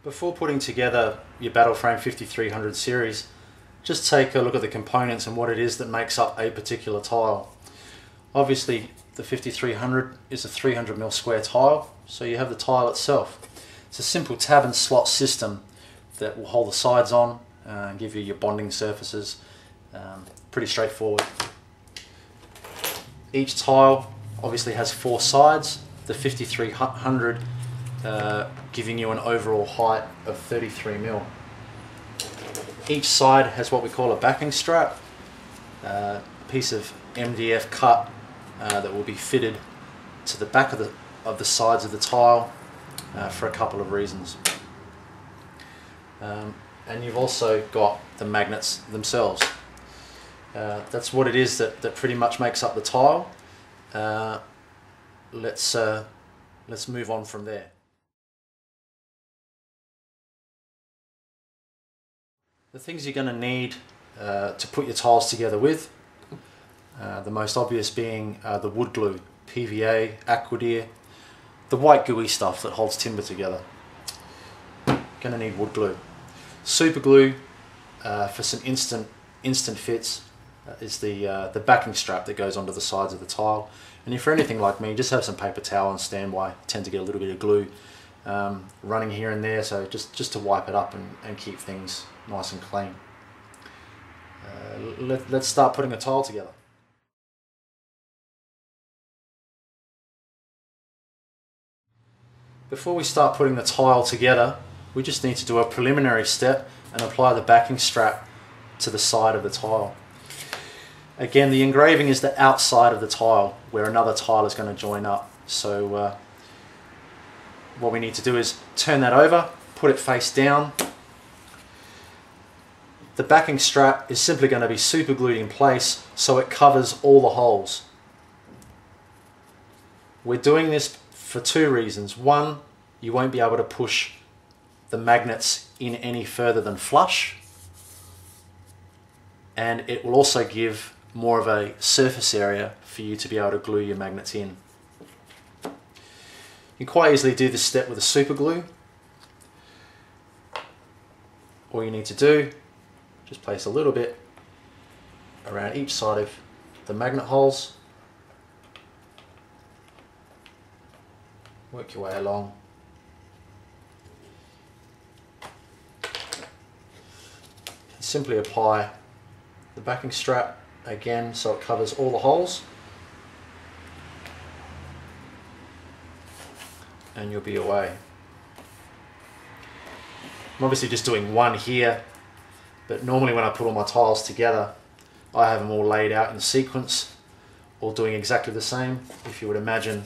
Before putting together your Battleframe 5300 series, just take a look at the components and what it is that makes up a particular tile. Obviously the 5300 is a 300mm square tile, so you have the tile itself. It's a simple tab and slot system that will hold the sides on and give you your bonding surfaces. Pretty straightforward. Each tile obviously has 4 sides, the 5300 giving you an overall height of 33mm. Each side has what we call a backing strap, a piece of MDF cut that will be fitted to the back of the sides of the tile for a couple of reasons. And you've also got the magnets themselves. That's what it is that pretty much makes up the tile. Let's move on from there. The things you're going to need to put your tiles together with, the most obvious being the wood glue, PVA, Aquadeer, the white gooey stuff that holds timber together. Going to need wood glue. Super glue for some instant fits is the backing strap that goes onto the sides of the tile. And if you're anything like me, just have some paper towel on standby. Tend to get a little bit of glue running here and there, so just to wipe it up and keep things nice and clean. Let's start putting a tile together. Before we start putting the tile together, we just need to do a preliminary step and apply the backing strap to the side of the tile. Again, the engraving is the outside of the tile where another tile is going to join up. So what we need to do is turn that over, put it face down. The backing strap is simply going to be super glued in place so it covers all the holes. We're doing this for 2 reasons. One, you won't be able to push the magnets in any further than flush, and it will also give more of a surface area for you to be able to glue your magnets in. You can quite easily do this step with a super glue. All you need to do, just place a little bit around each side of the magnet holes. Work your way along. And simply apply the backing strap again so it covers all the holes. And you'll be away. I'm obviously just doing one here, but normally when I put all my tiles together, I have them all laid out in sequence, all doing exactly the same. If you would imagine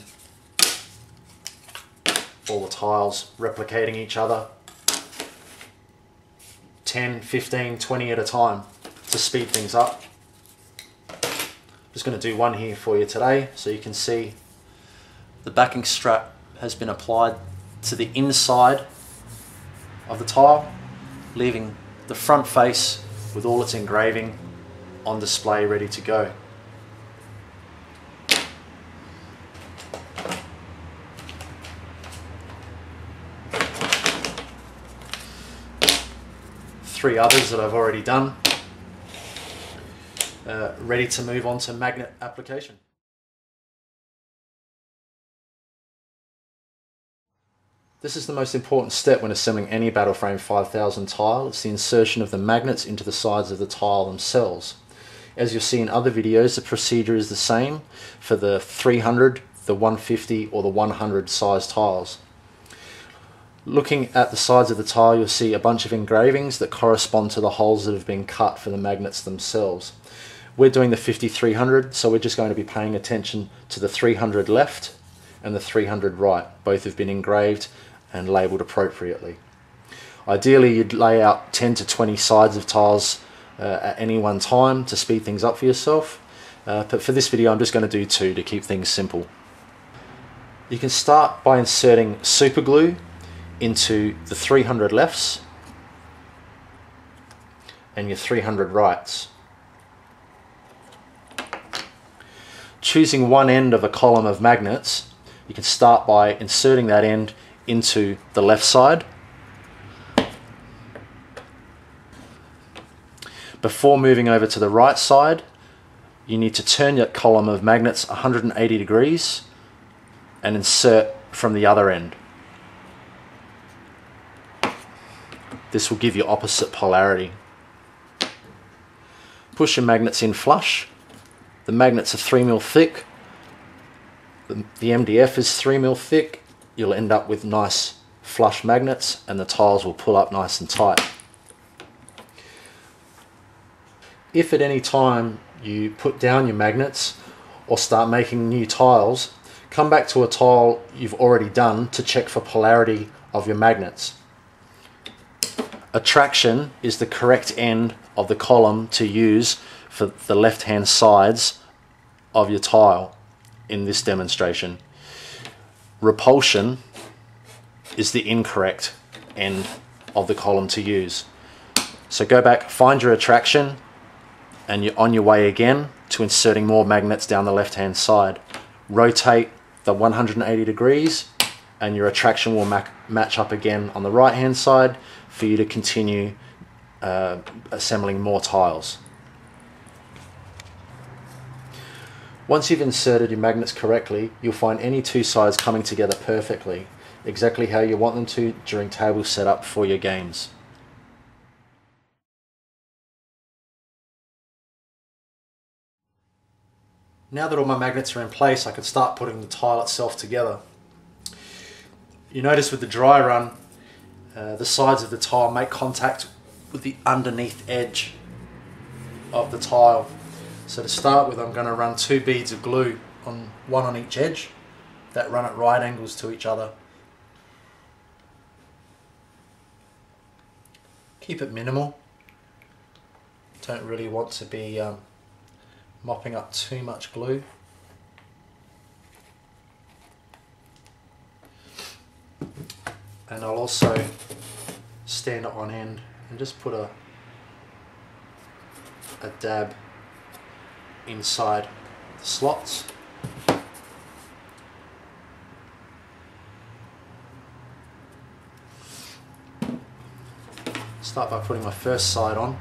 all the tiles replicating each other, 10, 15, 20 at a time to speed things up. Just going to do one here for you today so you can see the backing strap has been applied to the inside of the tile, leaving the front face with all its engraving on display ready to go. Three others that I've already done, ready to move on to magnet application. This is the most important step when assembling any Battleframe 5000 tile. It's the insertion of the magnets into the sides of the tile themselves. As you'll see in other videos, the procedure is the same for the 300, the 150 or the 100 size tiles. Looking at the sides of the tile, you'll see a bunch of engravings that correspond to the holes that have been cut for the magnets themselves. We're doing the 5300, so we're just going to be paying attention to the 300 left and the 300 right. Both have been engraved and labelled appropriately. Ideally, you'd lay out 10 to 20 sides of tiles at any one time to speed things up for yourself. But for this video, I'm just going to do 2 to keep things simple. You can start by inserting super glue into the 300 lefts and your 300 rights. Choosing one end of a column of magnets, you can start by inserting that end into the left side Before moving over to the right side, you need to turn your column of magnets 180 degrees and insert from the other end. This will give you opposite polarity. Push your magnets in flush. The magnets are 3mm thick. The MDF is 3mm thick. You'll end up with nice flush magnets and the tiles will pull up nice and tight. If at any time you put down your magnets or start making new tiles, come back to a tile you've already done to check for polarity of your magnets. Attraction is the correct end of the column to use for the left-hand sides of your tile in this demonstration. Repulsion is the incorrect end of the column to use. So go back, find your attraction, and you're on your way again to inserting more magnets down the left-hand side. Rotate the 180 degrees and your attraction will match up again on the right-hand side for you to continue assembling more tiles. Once you've inserted your magnets correctly, you'll find any two sides coming together perfectly, exactly how you want them to during table setup for your games. Now that all my magnets are in place, I can start putting the tile itself together. You notice with the dry run, the sides of the tile make contact with the underneath edge of the tile. So to start with, I'm going to run 2 beads of glue, one on each edge, that run at right angles to each other. Keep it minimal. Don't really want to be mopping up too much glue. And I'll also stand it on end and just put a dab inside the slots. Start by putting my first side on.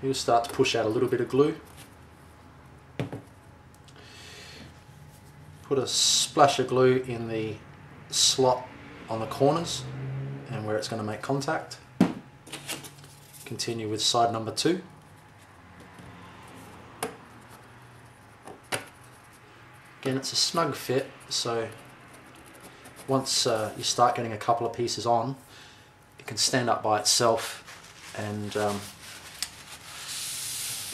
You'll start to push out a little bit of glue. Put a splash of glue in the slot on the corners and where it's going to make contact. Continue with side number 2. Again, it's a snug fit, so once you start getting a couple of pieces on, it can stand up by itself and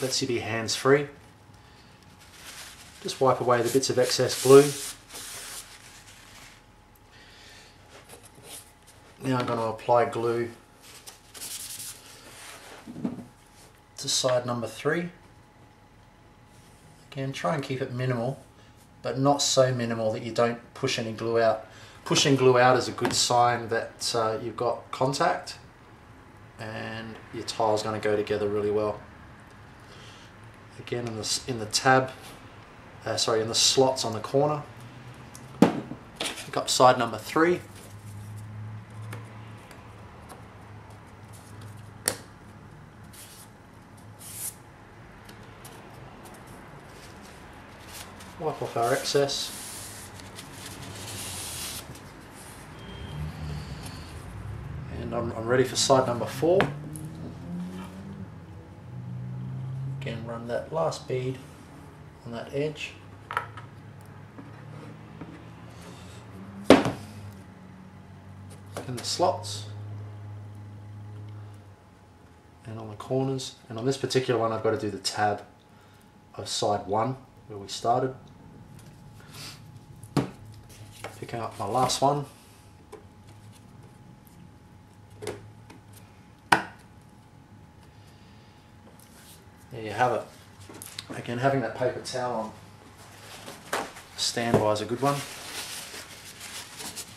lets you be hands-free. Just wipe away the bits of excess glue. Now I'm going to apply glue to side number 3. Again, try and keep it minimal, but not so minimal that you don't push any glue out. Pushing glue out is a good sign that you've got contact and your tile's going to go together really well. Again, in the slots on the corner, pick up side number 3. Wipe off our excess. And I'm ready for side number 4. Again, run that last bead on that edge. In the slots. And on the corners. And on this particular one, I've got to do the tab of side 1 where we started. Picking up my last one. There you have it. Again, having that paper towel on standby is a good one.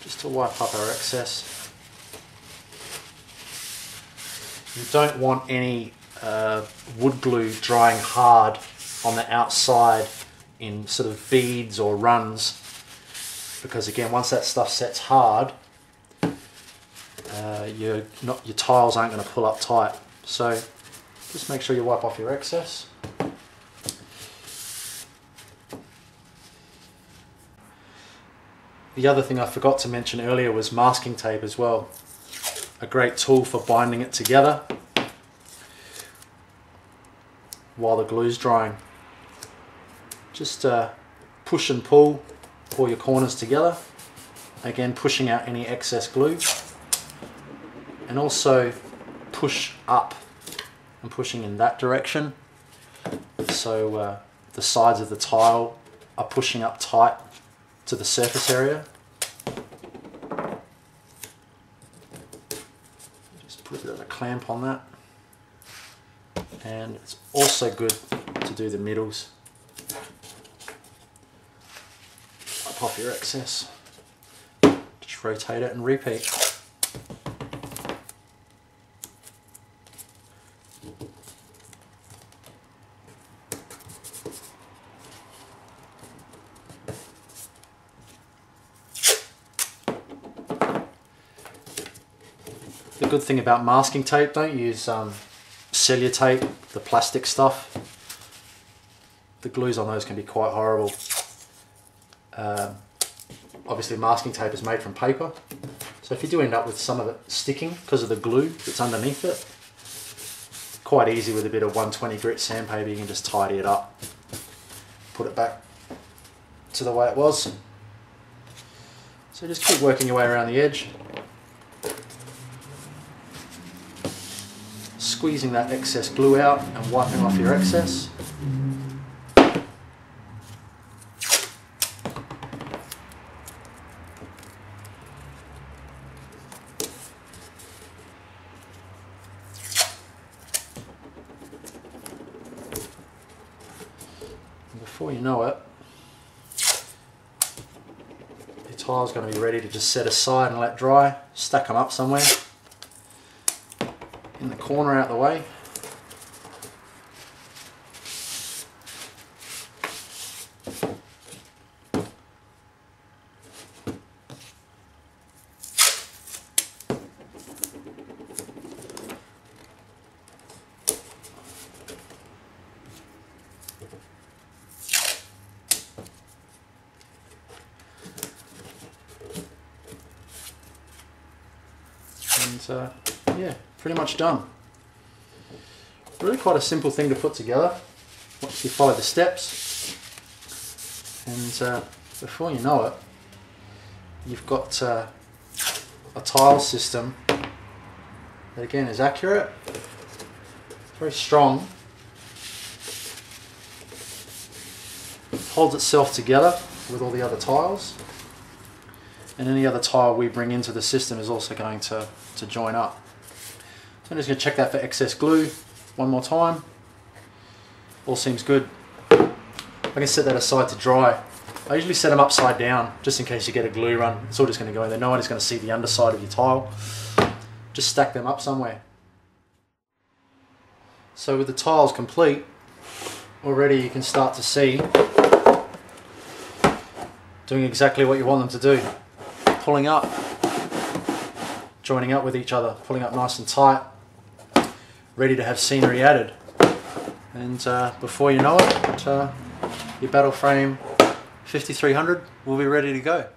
Just to wipe up our excess. You don't want any wood glue drying hard on the outside in sort of beads or runs, because again, once that stuff sets hard, your tiles aren't going to pull up tight. So just make sure you wipe off your excess. The other thing I forgot to mention earlier was masking tape as well. A great tool for binding it together while the glue's drying. Just push and pull all your corners together, again pushing out any excess glue, and also push up and pushing in that direction, so the sides of the tile are pushing up tight to the surface area. Just put a bit of a clamp on that, and it's also good to do the middles. Wipe off your excess, just rotate it and repeat. The good thing about masking tape, don't use cellular tape, the plastic stuff. The glues on those can be quite horrible. Obviously masking tape is made from paper, so if you do end up with some of it sticking because of the glue that's underneath it, quite easy with a bit of 120 grit sandpaper, you can just tidy it up, put it back to the way it was. So just keep working your way around the edge, squeezing that excess glue out and wiping off your excess. And before you know it, your tile's going to be ready to just set aside and let dry. Stack them up somewhere in the corner out the way. And yeah, pretty much done. Really quite a simple thing to put together once you follow the steps, and before you know it, you've got a tile system that again is accurate, very strong, holds itself together with all the other tiles, and any other tile we bring into the system is also going to join up. So I'm just going to check that for excess glue one more time. All seems good. I can set that aside to dry. I usually set them upside down just in case you get a glue run. It's all just going to go in there. No one is going to see the underside of your tile. Just stack them up somewhere. So with the tiles complete, already you can start to see doing exactly what you want them to do. Pulling up, joining up with each other, pulling up nice and tight, ready to have scenery added. And before you know it, your battle frame 5300 will be ready to go.